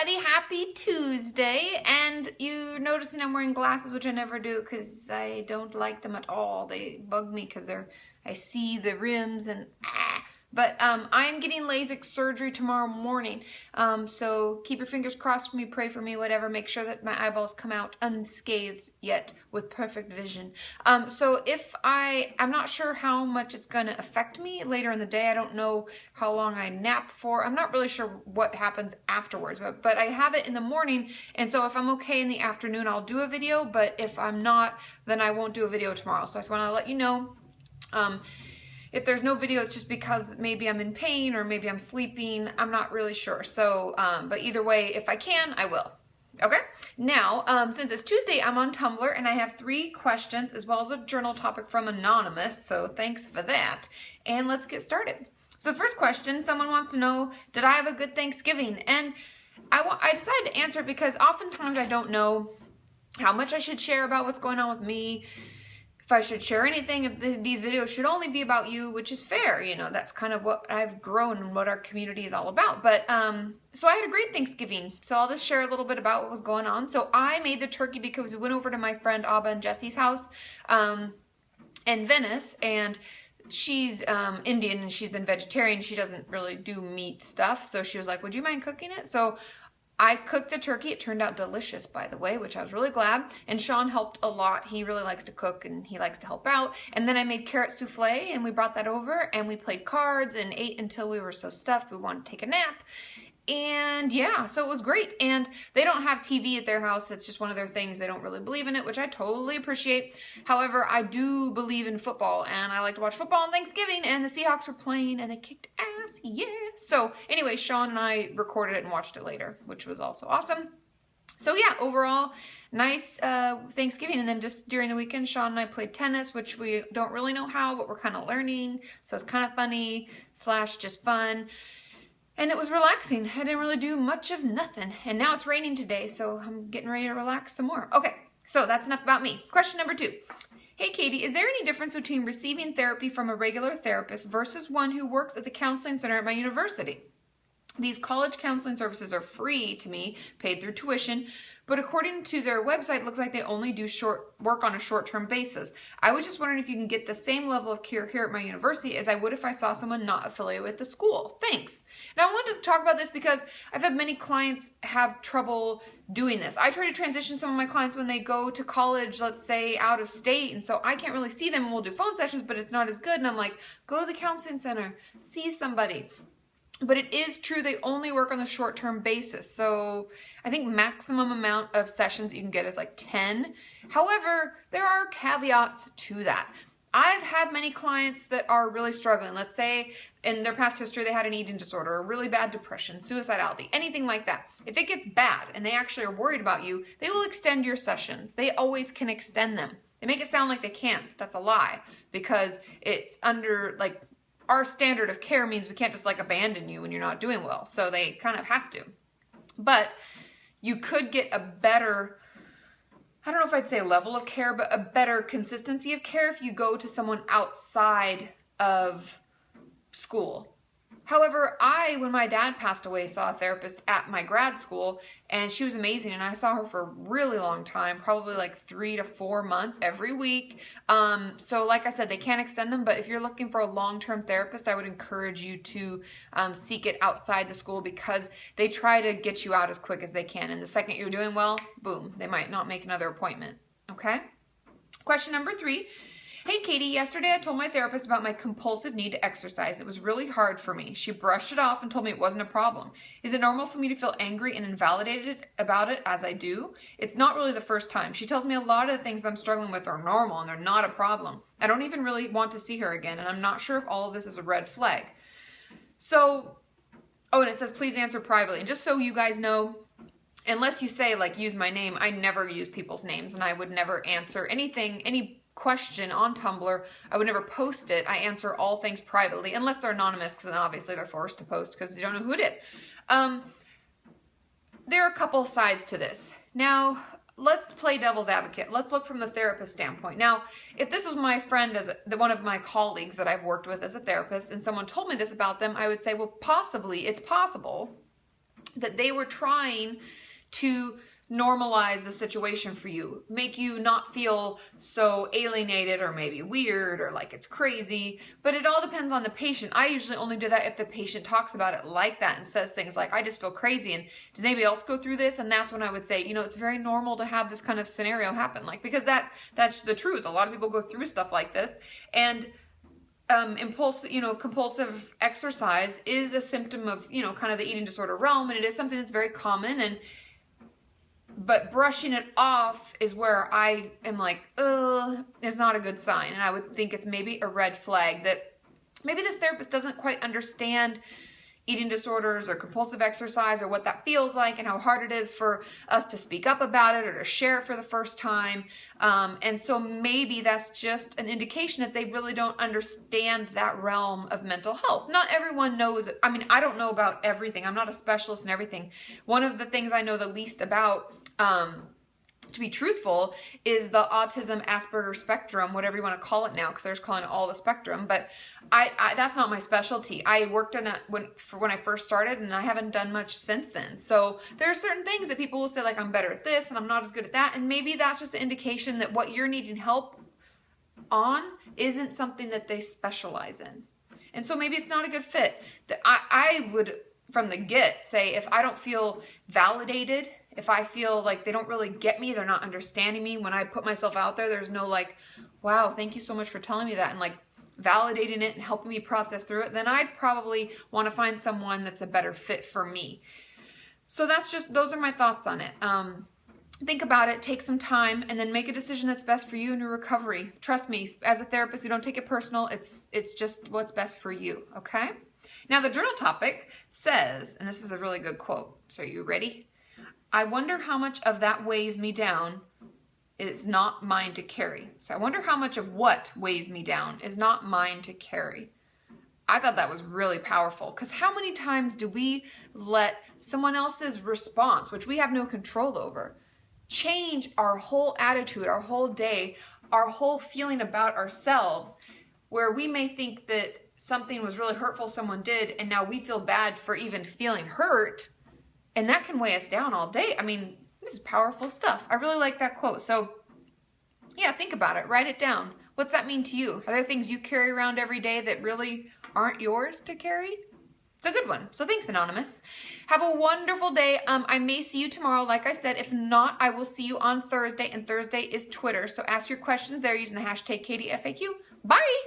everybody, happy Tuesday. And you're noticing I'm wearing glasses, which I never do because I don't like them at all. They bug me because I see the rims and But I'm getting LASIK surgery tomorrow morning. So keep your fingers crossed for me, pray for me, whatever. Make sure that my eyeballs come out unscathed yet with perfect vision. So if I'm not sure how much it's going to affect me later in the day. I don't know how long I nap for. I'm not really sure what happens afterwards, but I have it in the morning. And so if I'm okay in the afternoon, I'll do a video. But if I'm not, then I won't do a video tomorrow. So I just want to let you know. If there's no video, it's just because maybe I'm in pain or maybe I'm sleeping. I'm not really sure. So, but either way, if I can, I will. Okay? Now, since it's Tuesday, I'm on Tumblr and I have 3 questions as well as a journal topic from Anonymous. So thanks for that. And let's get started. So first question, someone wants to know, did I have a good Thanksgiving? And I decided to answer it because oftentimes I don't know how much I should share about what's going on with me. If I should share anything, if these videos should only be about you, which is fair, you know, that's kind of what I've grown and what our community is all about. But, so I had a great Thanksgiving. So I'll just share a little bit about what was going on. So I made the turkey because we went over to my friend Abba and Jesse's house, in Venice, and she's Indian and she's been vegetarian. She doesn't really do meat stuff. So she was like, would you mind cooking it? So I cooked the turkey. It turned out delicious, by the way, which I was really glad. And Sean helped a lot. He really likes to cook and he likes to help out. And then I made carrot souffle and we brought that over and we played cards and ate until we were so stuffed we wanted to take a nap. And yeah, so it was great. And they don't have TV at their house. It's just one of their things. They don't really believe in it, which I totally appreciate. However, I do believe in football and I like to watch football on Thanksgiving, and the Seahawks were playing and they kicked ass. Yeah. So anyway, Sean and I recorded it and watched it later, which was also awesome. So yeah, overall, nice Thanksgiving. And then just during the weekend, Sean and I played tennis, which we don't really know how, but we're kind of learning. So it's kind of funny / just fun. And it was relaxing. I didn't really do much of nothing. And now it's raining today, so I'm getting ready to relax some more. Okay, so that's enough about me. Question number 2. Hey, Katie, is there any difference between receiving therapy from a regular therapist versus one who works at the counseling center at my university? These college counseling services are free to me, paid through tuition, but according to their website, it looks like they only do work on a short-term basis. I was just wondering if you can get the same level of care here at my university as I would if I saw someone not affiliated with the school. Thanks. Now, I wanted to talk about this because I've had many clients have trouble doing this. I try to transition some of my clients when they go to college, let's say out of state, and so I can't really see them and we'll do phone sessions, but it's not as good. And I'm like, go to the counseling center, see somebody. But it is true they only work on the short-term basis. So I think maximum amount of sessions you can get is like 10. However, there are caveats to that. I've had many clients that are really struggling. Let's say in their past history they had an eating disorder, a really bad depression, suicidality, anything like that. If it gets bad and they actually are worried about you, they will extend your sessions. They always can extend them. They make it sound like they can't. That's a lie because it's under like our standard of care means we can't just like abandon you when you're not doing well. So they kind of have to. But you could get a better, I don't know if I'd say level of care, but a better consistency of care if you go to someone outside of school. However, when my dad passed away, saw a therapist at my grad school, and she was amazing, and I saw her for a really long time, probably like 3 to 4 months every week. So like I said, they can't extend them, but if you're looking for a long-term therapist, I would encourage you to seek it outside the school because they try to get you out as quick as they can, and the second you're doing well, boom, they might not make another appointment, okay? Question number 3. Hey, Katie, yesterday I told my therapist about my compulsive need to exercise. It was really hard for me. She brushed it off and told me it wasn't a problem. Is it normal for me to feel angry and invalidated about it as I do? It's not really the first time. She tells me a lot of the things that I'm struggling with are normal and they're not a problem. I don't even really want to see her again, and I'm not sure if all of this is a red flag. So, oh, and it says please answer privately. And just so you guys know, unless you say like use my name, I never use people's names and I would never answer anything, any question on Tumblr. I would never post it. I answer all things privately unless they're anonymous, because then obviously they're forced to post because you don't know who it is. There are a couple sides to this. Now, let's play devil's advocate. Let's look from the therapist standpoint. Now, if this was my friend, one of my colleagues that I've worked with as a therapist, and someone told me this about them, I would say, well, possibly it's possible that they were trying to normalize the situation for you, make you not feel so alienated or maybe weird or like it's crazy, but it all depends on the patient. I usually only do that if the patient talks about it like that and says things like, I just feel crazy, and does anybody else go through this? And that's when I would say, you know, it's very normal to have this kind of scenario happen, like, because that's the truth. A lot of people go through stuff like this, and compulsive exercise is a symptom of, you know, kind of the eating disorder realm, and it is something that's very common. But brushing it off is where I am like, is not a good sign. And I would think it's maybe a red flag that maybe this therapist doesn't quite understand eating disorders or compulsive exercise or what that feels like and how hard it is for us to speak up about it or to share it for the first time. And so maybe that's just an indication that they really don't understand that realm of mental health. Not everyone knows it. I mean, I don't know about everything. I'm not a specialist in everything. One of the things I know the least about, to be truthful, is the autism Asperger spectrum, whatever you want to call it now, because they're just calling it all the spectrum. But I that's not my specialty. I worked in it when I first started, and I haven't done much since then. So there are certain things that people will say, like, I'm better at this and I'm not as good at that, and maybe that's just an indication that what you're needing help on isn't something that they specialize in. And so maybe it's not a good fit. That I would, from the get, say, if I don't feel validated, if I feel like they don't really get me, they're not understanding me, when I put myself out there, there's no like, wow, thank you so much for telling me that, and like validating it and helping me process through it, then I'd probably want to find someone that's a better fit for me. So those are my thoughts on it. Think about it, take some time, and then make a decision that's best for you in your recovery. Trust me, as a therapist, we don't take it personal. It's just what's best for you, okay? Now, the journal topic says, and this is a really good quote, so are you ready? I wonder how much of that weighs me down is not mine to carry. So I wonder how much of what weighs me down is not mine to carry. I thought that was really powerful, because how many times do we let someone else's response, which we have no control over, change our whole attitude, our whole day, our whole feeling about ourselves, where we may think that something was really hurtful someone did, and now we feel bad for even feeling hurt, and that can weigh us down all day. I mean, this is powerful stuff. I really like that quote. So yeah, think about it, write it down. What's that mean to you? Are there things you carry around every day that really aren't yours to carry? It's a good one. So thanks, Anonymous. Have a wonderful day. I may see you tomorrow, like I said. If not, I will see you on Thursday, and Thursday is Twitter. So ask your questions there using the hashtag KatieFAQ. Bye!